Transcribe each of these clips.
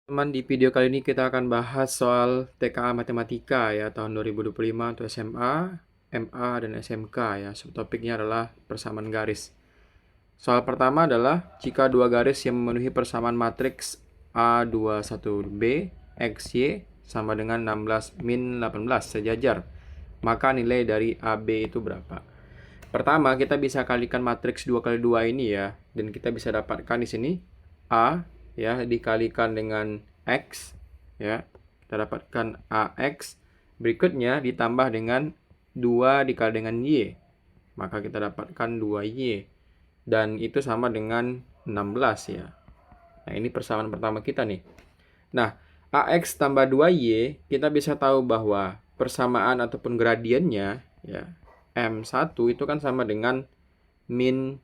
Teman, di video kali ini kita akan bahas soal TKA Matematika ya tahun 2025 untuk SMA, MA, dan SMK ya. Subtopiknya adalah persamaan garis. Soal pertama adalah jika dua garis yang memenuhi persamaan matriks A21B XY sama dengan 16 min 18 sejajar, maka nilai dari AB itu berapa? Pertama, kita bisa kalikan matriks 2 kali 2 ini ya, dan kita bisa dapatkan di sini A ya dikalikan dengan X ya. Kita dapatkan AX. Berikutnya ditambah dengan 2 dikali dengan Y. Maka kita dapatkan 2Y. Dan itu sama dengan 16 ya. Nah, ini persamaan pertama kita nih. Nah, AX tambah 2Y, kita bisa tahu bahwa persamaan ataupun gradiennya ya, M1 itu kan sama dengan min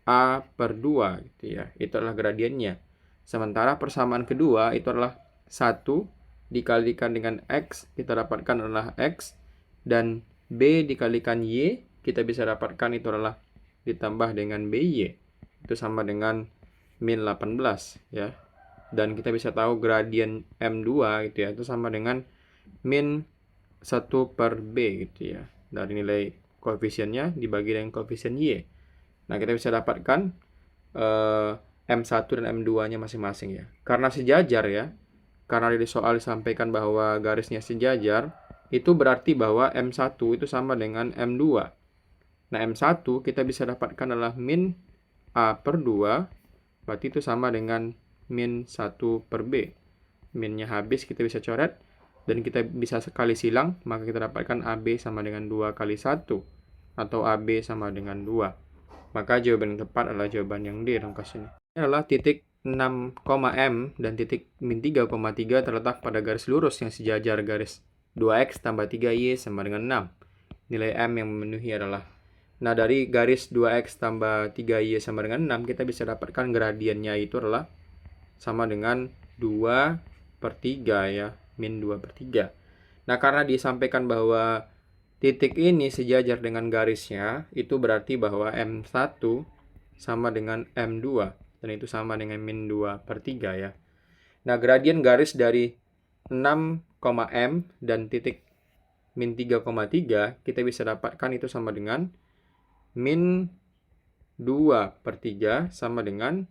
A per 2 gitu ya. Itu adalah gradiennya. Sementara persamaan kedua itu adalah 1 dikalikan dengan X, kita dapatkan adalah X. Dan B dikalikan Y, kita bisa dapatkan itu adalah ditambah dengan BY. Itu sama dengan min 18 ya. Dan kita bisa tahu gradien M2 gitu ya, itu sama dengan min 1 per B gitu ya. Dari nilai koefisiennya dibagi dengan koefisien Y. Nah, kita bisa dapatkan M1 dan M2-nya masing-masing ya. Karena sejajar ya, karena di soal disampaikan bahwa garisnya sejajar, itu berarti bahwa M1 itu sama dengan M2. Nah, M1 kita bisa dapatkan adalah min A per 2, berarti itu sama dengan min 1 per B. Minnya habis, kita bisa coret, dan kita bisa sekali silang, maka kita dapatkan AB sama dengan 2 kali 1, atau AB sama dengan 2. Maka jawaban yang tepat adalah jawaban yang D, rangkas ini. Ini adalah titik 6, M dan titik min 3,3 terletak pada garis lurus yang sejajar garis 2X tambah 3Y sama dengan 6. Nilai M yang memenuhi adalah, nah dari garis 2X tambah 3Y sama dengan 6, kita bisa dapatkan gradiennya itu adalah sama dengan 2 per 3 ya, min 2 per 3. Nah, karena disampaikan bahwa titik ini sejajar dengan garisnya, itu berarti bahwa M1 sama dengan M2, dan itu sama dengan min 2 per 3 ya. Nah, gradien garis dari 6, M dan titik min 3,3, kita bisa dapatkan itu sama dengan min 2 per 3 sama dengan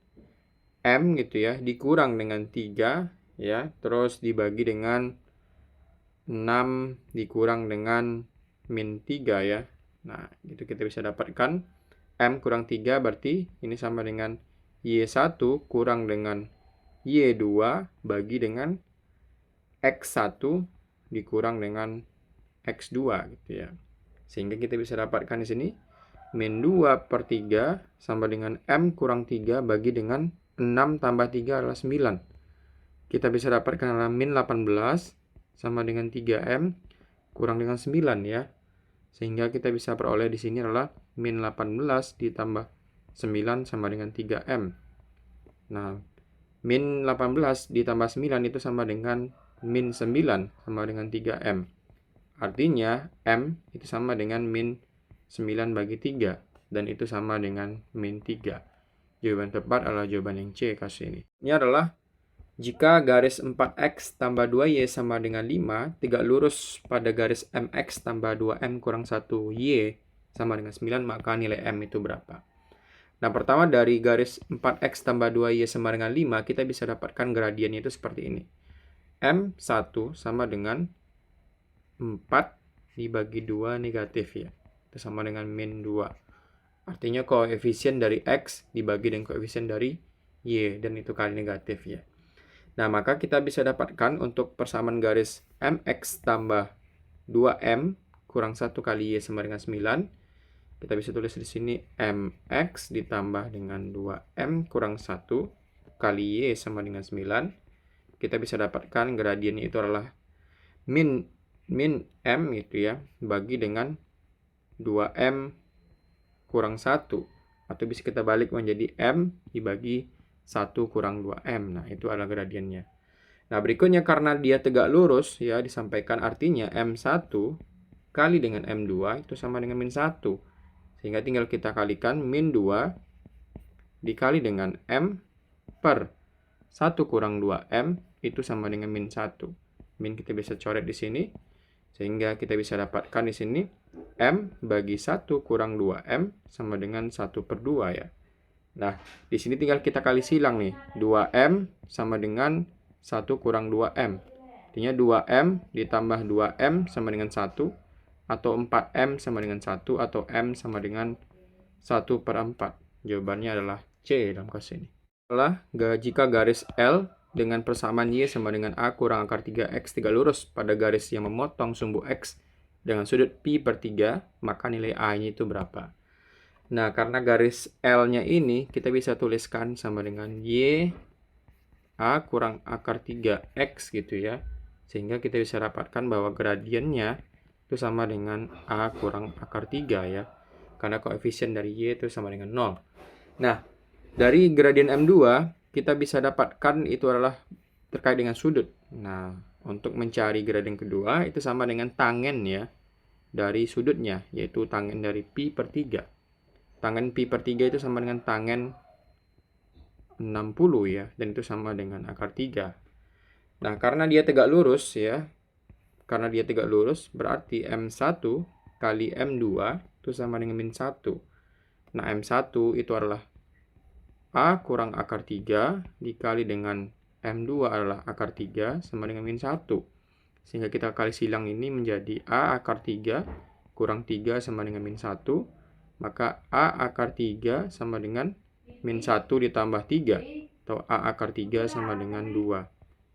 M gitu ya, dikurang dengan 3 ya, terus dibagi dengan 6 dikurang dengan min 3 ya. Nah, itu kita bisa dapatkan M kurang 3 berarti ini sama dengan Y1 kurang dengan Y2 bagi dengan X1 dikurang dengan X2 gitu ya. Sehingga kita bisa dapatkan di sini min 2 per 3 sama dengan M kurang 3 bagi dengan 6 tambah 3 adalah 9. Kita bisa dapatkan adalah min 18 sama dengan 3M kurang dengan 9 ya. Sehingga kita bisa peroleh di sini adalah min 18 ditambah 9 sama dengan 3M. Nah, min 18 ditambah 9 itu sama dengan min 9 sama dengan 3M. Artinya M itu sama dengan min 9 bagi 3, dan itu sama dengan min 3. Jawaban tepat adalah jawaban yang C kasus ini. Ini adalah jika garis 4X tambah 2Y sama dengan 5, tegak lurus pada garis MX tambah 2M kurang 1Y sama dengan 9, maka nilai M itu berapa? Nah, pertama dari garis 4X tambah 2Y sama dengan 5, kita bisa dapatkan gradiennya itu seperti ini. M1 sama dengan 4 dibagi 2 negatif ya. Itu sama dengan min 2. Artinya koefisien dari X dibagi dengan koefisien dari Y, dan itu kali negatif ya. Nah, maka kita bisa dapatkan untuk persamaan garis MX tambah 2M kurang 1 kali Y sama dengan 9. Kita bisa tulis di sini MX ditambah dengan 2M kurang 1 kali Y sama dengan 9. Kita bisa dapatkan gradiennya itu adalah min M gitu ya, bagi dengan 2M kurang 1. Atau bisa kita balik menjadi M dibagi 1 kurang 2M. Nah, itu adalah gradiennya. Nah, berikutnya karena dia tegak lurus ya, disampaikan artinya M1 kali dengan M2 itu sama dengan min 1. Sehingga tinggal kita kalikan min 2 dikali dengan M per 1 kurang 2M itu sama dengan min 1. Min kita bisa coret di sini, sehingga kita bisa dapatkan di sini M bagi 1 kurang 2M sama dengan 1/2 ya. Nah, di sini tinggal kita kali silang nih. 2M sama dengan 1 kurang 2M. Artinya 2M ditambah 2M sama dengan 1, atau 4M sama dengan 1, atau M sama dengan 1/4. Jawabannya adalah C dalam kasus ini. Jika garis L dengan persamaan Y sama dengan A kurang akar 3X 3 lurus pada garis yang memotong sumbu X dengan sudut pi/3, maka nilai A-nya itu berapa? Nah, karena garis L-nya ini kita bisa tuliskan sama dengan Y A kurang akar 3X gitu ya. Sehingga kita bisa dapatkan bahwa gradiennya itu sama dengan A kurang akar 3 ya. Karena koefisien dari Y itu sama dengan 0. Nah, dari gradien M2 kita bisa dapatkan itu adalah terkait dengan sudut. Nah, untuk mencari gradien kedua itu sama dengan tangen ya dari sudutnya, yaitu tangen dari pi/3. Tangen pi/3 itu sama dengan tangen 60 ya, dan itu sama dengan akar 3. Nah, karena dia tegak lurus ya, berarti M1 kali M2 itu sama dengan min 1. Nah, M1 itu adalah A kurang akar 3 dikali dengan M2 adalah akar 3 sama dengan min 1. Sehingga kita kali silang ini menjadi A akar 3 kurang 3 sama dengan min 1. Maka A akar 3 sama dengan min 1 ditambah 3. Atau A akar 3 sama dengan 2.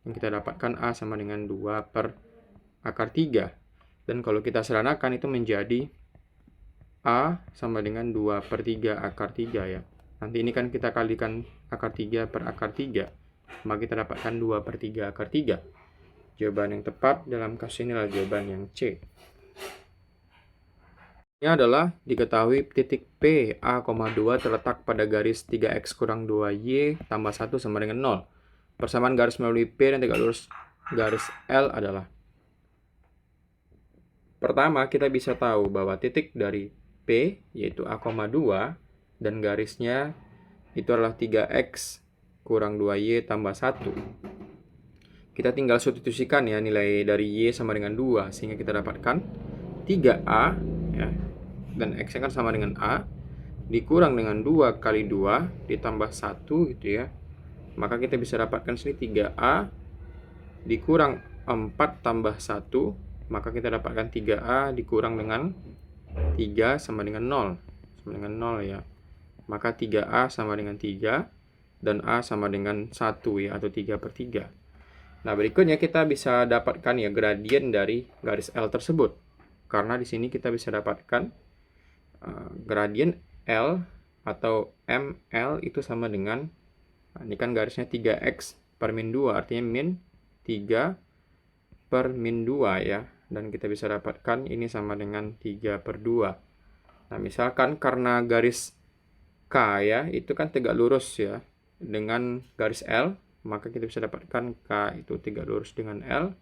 Yang kita dapatkan A sama dengan 2 per akar 3. Dan kalau kita sederhanakan itu menjadi A sama dengan 2/3 akar 3 ya. Nanti ini kan kita kalikan akar 3 per akar 3. Maka kita dapatkan 2/3 akar 3. Jawaban yang tepat dalam kasus ini adalah jawaban yang C. Ini adalah diketahui titik P A,2 terletak pada garis 3X kurang 2Y tambah 1 sama dengan 0. Persamaan garis melalui P dan tegak lurus garis L adalah. Pertama, kita bisa tahu bahwa titik dari P yaitu A,2 dan garisnya itu adalah 3X kurang 2Y tambah 1. Kita tinggal substitusikan ya nilai dari Y sama dengan 2, sehingga kita dapatkan 3A ya, dan X kan sama dengan A, dikurang dengan 2 kali 2 ditambah 1 gitu ya. Maka kita bisa dapatkan sini 3A dikurang 4 tambah 1, maka kita dapatkan 3A dikurang dengan 3 sama dengan 0. Sama dengan 0 ya. Maka 3A sama dengan 3 dan A sama dengan 1 ya, atau 3/3. Nah, berikutnya kita bisa dapatkan ya gradien dari garis L tersebut. Karena di sini kita bisa dapatkan gradien L atau ML itu sama dengan, ini kan garisnya 3X per min 2, artinya min 3 per min 2 ya. Dan kita bisa dapatkan ini sama dengan 3/2. Nah, misalkan karena garis K ya, itu kan tegak lurus ya dengan garis L, maka kita bisa dapatkan K itu tegak lurus dengan L,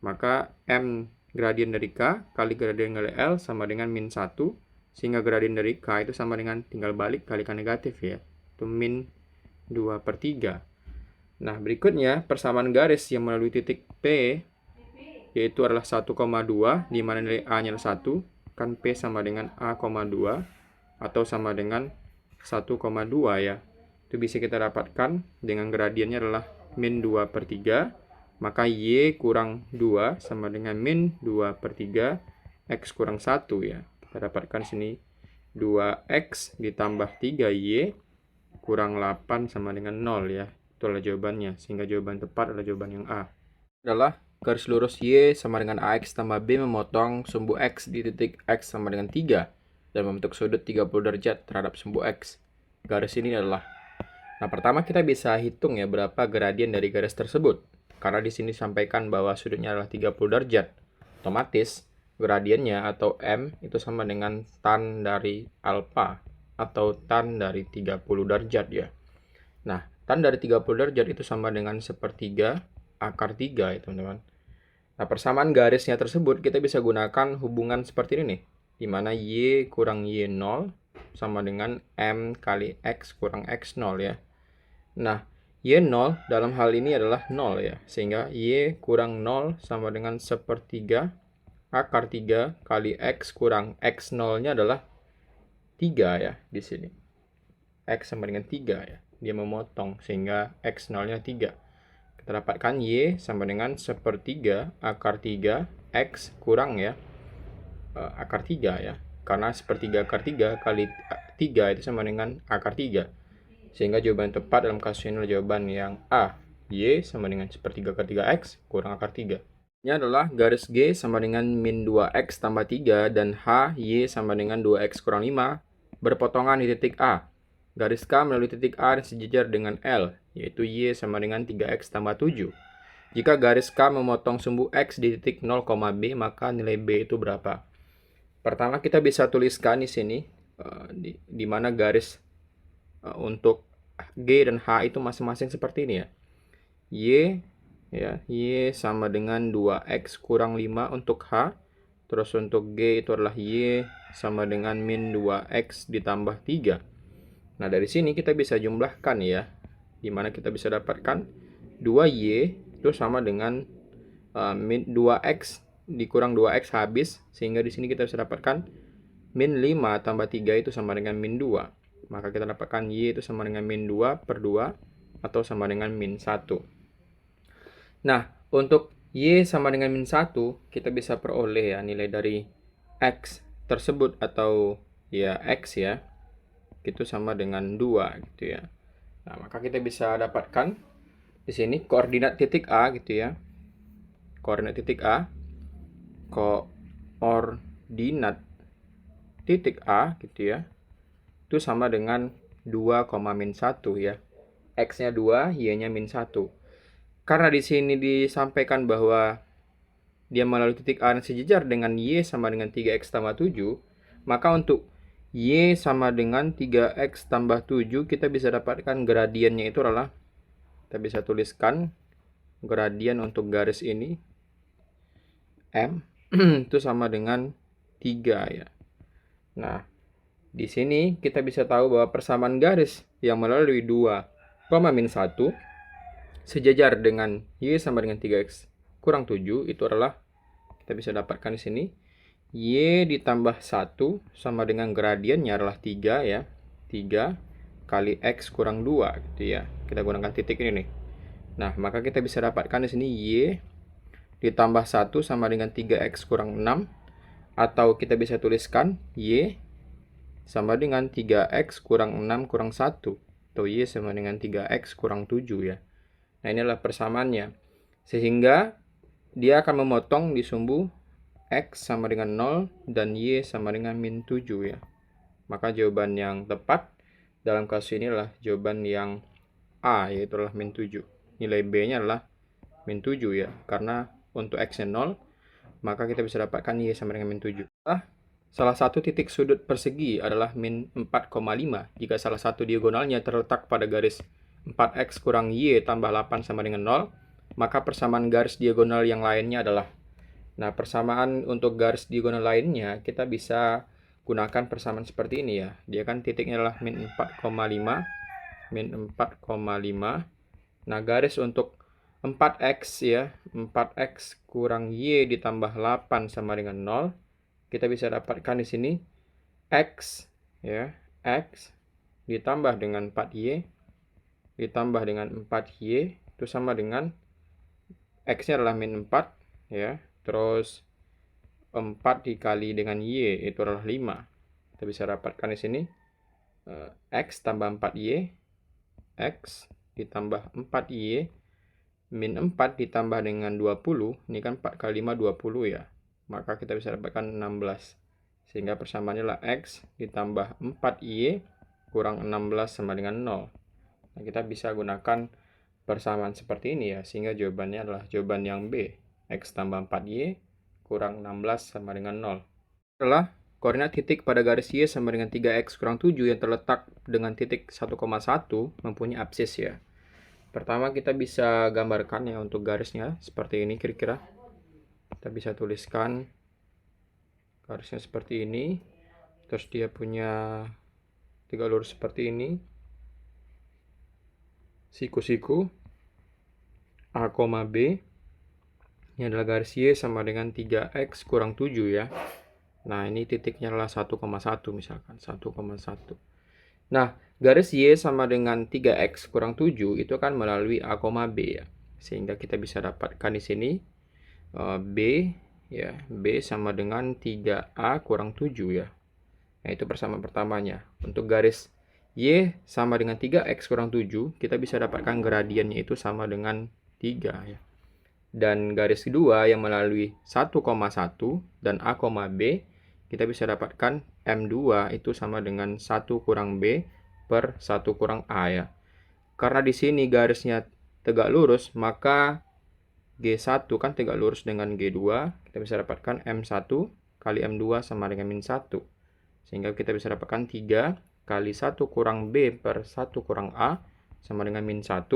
maka M gradien dari K kali gradien dari L sama dengan min 1, sehingga gradien dari K itu sama dengan tinggal balik kalikan negatif ya, itu min 2/3. Nah, berikutnya persamaan garis yang melalui titik P yaitu adalah 1,2, di mana nilai A-nya adalah 1, kan P sama dengan A,2 atau sama dengan 1,2 ya. Itu bisa kita dapatkan dengan gradiennya adalah min 2/3, maka Y kurang 2 sama dengan min 2/3 X kurang 1 ya. Kita dapatkan sini 2X ditambah 3Y kurang 8 sama dengan 0 ya. Itu adalah jawabannya, sehingga jawaban tepat adalah jawaban yang A. Adalah garis lurus Y sama dengan AX tambah B memotong sumbu X di titik X sama dengan 3 dan membentuk sudut 30 derajat terhadap sumbu X. Garis ini adalah. Nah, pertama kita bisa hitung ya berapa gradien dari garis tersebut. Karena di sini disampaikan bahwa sudutnya adalah 30 derajat. Otomatis gradiennya atau M itu sama dengan tan dari alfa atau tan dari 30 derajat ya. Nah, tan dari 30 derajat itu sama dengan 1/3 akar 3 ya teman-teman. Nah, persamaan garisnya tersebut kita bisa gunakan hubungan seperti ini nih, di mana Y kurang Y0 sama dengan M kali X kurang X0 ya. Nah, Y0 dalam hal ini adalah 0 ya. Sehingga Y kurang 0 sama dengan 1/3 akar 3 kali X kurang X0-nya adalah 3 ya di sini. X sama dengan 3 ya. Dia memotong sehingga X0-nya 3. Kita dapatkan Y sama dengan 1/3 akar 3 X kurang ya akar 3 ya. Karena 1/3 akar 3 kali 3 itu sama dengan akar 3. Sehingga jawaban tepat dalam kasus ini adalah jawaban yang A. Y sama dengan 1/3 akar 3X kurang akar 3. Ini adalah garis G sama dengan min 2X tambah 3 dan H, Y sama dengan 2X kurang 5 berpotongan di titik A. Garis K melalui titik A dan sejajar dengan L, yaitu Y sama dengan 3X tambah 7. Jika garis K memotong sumbu X di titik 0, B, maka nilai B itu berapa? Pertama kita bisa tuliskan di sini, di mana garis untuk G dan H itu masing-masing seperti ini ya. Y sama dengan 2X kurang 5 untuk H. Terus untuk G itu adalah Y sama dengan min 2X ditambah 3. Nah, dari sini kita bisa jumlahkan ya. Dimana kita bisa dapatkan 2Y itu sama dengan min 2X dikurang 2X habis. Sehingga di sini kita bisa dapatkan min 5 tambah 3 itu sama dengan min 2. Maka kita dapatkan Y itu sama dengan min 2/2 atau sama dengan min 1. Nah, untuk Y sama dengan min 1, kita bisa peroleh ya nilai dari X tersebut atau ya X ya. Itu sama dengan 2 gitu ya. Nah, maka kita bisa dapatkan di sini koordinat titik A gitu ya. Koordinat titik A. Koordinat titik A gitu ya. Itu sama dengan 2, min 1 ya. X-nya 2, Y-nya min 1. Karena di sini disampaikan bahwa dia melalui titik A dan sejajar dengan Y sama dengan 3X tambah 7, maka untuk Y sama dengan 3X tambah 7, kita bisa dapatkan gradiennya itu adalah, kita bisa tuliskan gradien untuk garis ini, M, itu sama dengan 3 ya. Nah, di sini kita bisa tahu bahwa persamaan garis yang melalui 2, min 1, sejajar dengan Y sama dengan 3X kurang 7 itu adalah, kita bisa dapatkan di sini Y ditambah 1 sama dengan gradiennya adalah 3 ya. 3 kali X kurang 2 gitu ya. Kita gunakan titik ini nih. Nah, maka kita bisa dapatkan di sini Y ditambah 1 sama dengan 3X kurang 6, atau kita bisa tuliskan Y sama dengan 3X kurang 6 kurang 1, atau Y sama dengan 3X kurang 7 ya. Nah, inilah persamaannya. Sehingga dia akan memotong di sumbu X sama dengan 0 dan Y sama dengan min 7 ya. Maka jawaban yang tepat dalam kasus ini adalah jawaban yang A, yaitu adalah min 7. Nilai B-nya adalah min 7 ya. Karena untuk X-nya 0, maka kita bisa dapatkan Y sama dengan min 7. Salah satu titik sudut persegi adalah min 4,5 jika salah satu diagonalnya terletak pada garis 4X kurang Y tambah 8 sama dengan 0, maka persamaan garis diagonal yang lainnya adalah. Nah, persamaan untuk garis diagonal lainnya, kita bisa gunakan persamaan seperti ini ya. Dia kan titiknya adalah min 4,5, min 4,5. Nah, garis untuk 4X ya, 4X kurang Y ditambah 8 sama dengan 0. Kita bisa dapatkan di sini X ya, X ditambah dengan 4Y ditambah dengan 4Y itu sama dengan X-nya adalah min 4 ya. Terus 4 dikali dengan Y itu adalah 5. Kita bisa dapatkan di sini X tambah 4Y, X ditambah 4Y min 4 ditambah dengan 20. Ini kan 4 kali 5 20 ya. Maka kita bisa dapatkan 16. Sehingga persamaannya adalah X ditambah 4Y kurang 16 sama dengan 0. Nah, kita bisa gunakan persamaan seperti ini ya. Sehingga jawabannya adalah jawaban yang B. X tambah 4Y kurang 16 sama dengan 0. Adalah koordinat titik pada garis Y sama dengan 3X kurang 7 yang terletak dengan titik 1,1 mempunyai absis ya. Pertama kita bisa gambarkan ya untuk garisnya seperti ini kira-kira. Kita bisa tuliskan garisnya seperti ini. Terus dia punya 3 lurus seperti ini. siku-siku A, B. Ini adalah garis Y sama dengan 3X kurang 7 ya. Nah, ini titiknya adalah 1,1 misalkan, 1,1. Nah, garis Y sama dengan 3X kurang 7 itu kan melalui A, B ya. Sehingga kita bisa dapatkan di sini B ya, B sama dengan 3A kurang 7 ya. Nah, itu persamaan pertamanya. Untuk garis Y sama dengan 3X kurang 7, kita bisa dapatkan gradiennya itu sama dengan 3 ya. Dan garis kedua yang melalui 1,1 dan A, B, kita bisa dapatkan M2 itu sama dengan 1 kurang B per 1 kurang A ya. Karena di sini garisnya tegak lurus, maka G1 kan tegak lurus dengan G2, kita bisa dapatkan M1 kali M2 sama dengan min 1. Sehingga kita bisa dapatkan 3 kali 1 kurang B per 1 kurang A sama dengan min 1.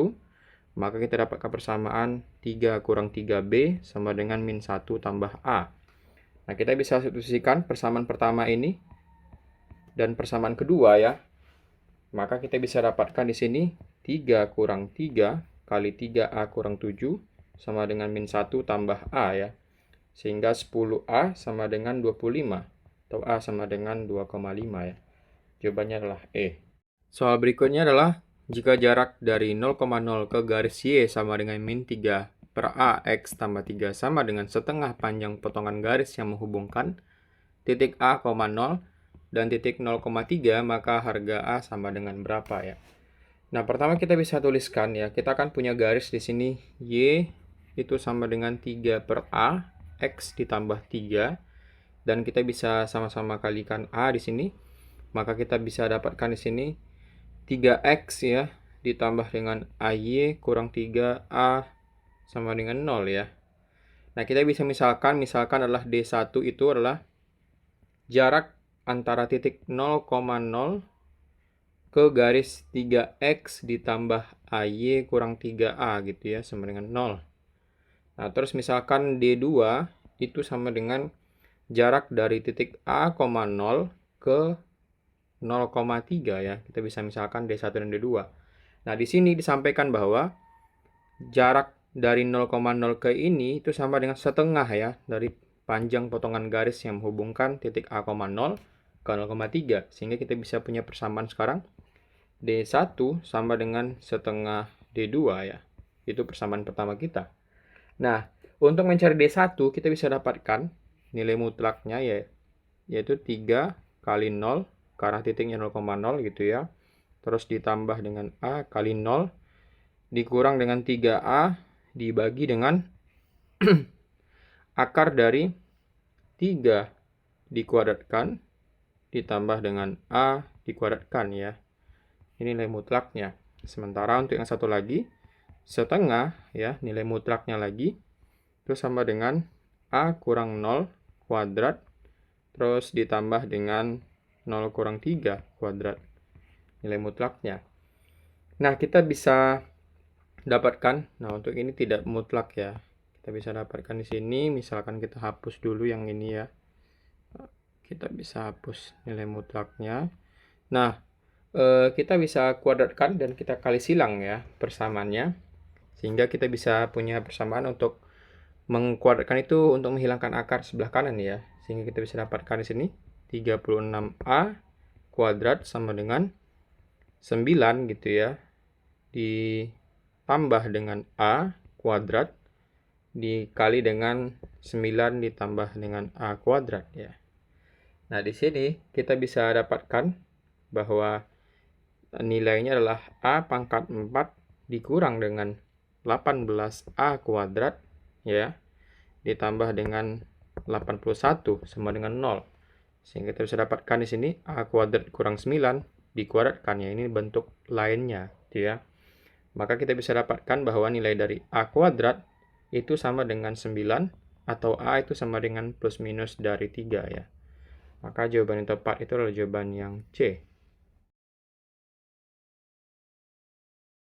Maka kita dapatkan persamaan 3 kurang 3B sama dengan min 1 tambah A. Nah, kita bisa substitusikan persamaan pertama ini dan persamaan kedua ya. Maka kita bisa dapatkan di sini 3 kurang 3 kali 3A kurang 7 sama dengan min 1 tambah A ya. Sehingga 10A sama dengan 25 atau A sama dengan 2,5 ya. Jawabannya adalah E. Soal berikutnya adalah jika jarak dari 0,0 ke garis Y sama dengan min 3 per A X tambah 3 sama dengan setengah panjang potongan garis yang menghubungkan titik A, 0 dan titik 0,3, maka harga A sama dengan berapa ya? Nah, pertama kita bisa tuliskan ya, kita akan punya garis di sini Y itu sama dengan 3 per A X ditambah 3 dan kita bisa sama-sama kalikan A di sini. Maka kita bisa dapatkan di sini 3X ya, ditambah dengan AY kurang 3A sama dengan 0 ya. Nah, kita bisa misalkan adalah D1 itu adalah jarak antara titik 0,0 ke garis 3X ditambah AY kurang 3A gitu ya, sama dengan 0. Nah, terus misalkan D2 itu sama dengan jarak dari titik A, 0 ke 0,3 ya. Kita bisa misalkan D1 dan D2. Nah, di sini disampaikan bahwa jarak dari 0,0 ke ini itu sama dengan setengah ya dari panjang potongan garis yang menghubungkan titik A, 0 ke 0,3. Sehingga kita bisa punya persamaan sekarang D1 sama dengan setengah D2 ya. Itu persamaan pertama kita. Nah, untuk mencari D1 kita bisa dapatkan nilai mutlaknya ya, yaitu 3 kali 0 ke arah titiknya 0,0 gitu ya. Terus ditambah dengan A kali 0 dikurang dengan 3A dibagi dengan akar dari 3 dikuadratkan ditambah dengan A dikuadratkan ya. Ini nilai mutlaknya. Sementara untuk yang satu lagi setengah ya, nilai mutlaknya lagi itu sama dengan A kurang 0 kuadrat terus ditambah dengan 0 kurang 3 kuadrat nilai mutlaknya. Nah, kita bisa dapatkan, nah untuk ini tidak mutlak ya. Kita bisa dapatkan di sini, misalkan kita hapus dulu yang ini ya. Kita bisa hapus nilai mutlaknya. Nah, kita bisa kuadratkan dan kita kali silang ya persamaannya. Sehingga kita bisa punya persamaan untuk mengkuadratkan itu untuk menghilangkan akar sebelah kanan ya. Sehingga kita bisa dapatkan di sini 36A kuadrat sama dengan 9 gitu ya, ditambah dengan A kuadrat dikali dengan 9 ditambah dengan A kuadrat ya. Nah, di sini kita bisa dapatkan bahwa nilainya adalah A pangkat 4 dikurang dengan 18A kuadrat ya, ditambah dengan 81 sama dengan 0. Sehingga kita bisa dapatkan di sini A kuadrat kurang 9 dikuadratkan ya, ini bentuk lainnya gitu ya. Maka kita bisa dapatkan bahwa nilai dari A kuadrat itu sama dengan 9 atau A itu sama dengan plus minus dari 3 ya. Maka jawaban yang tepat itu adalah jawaban yang C.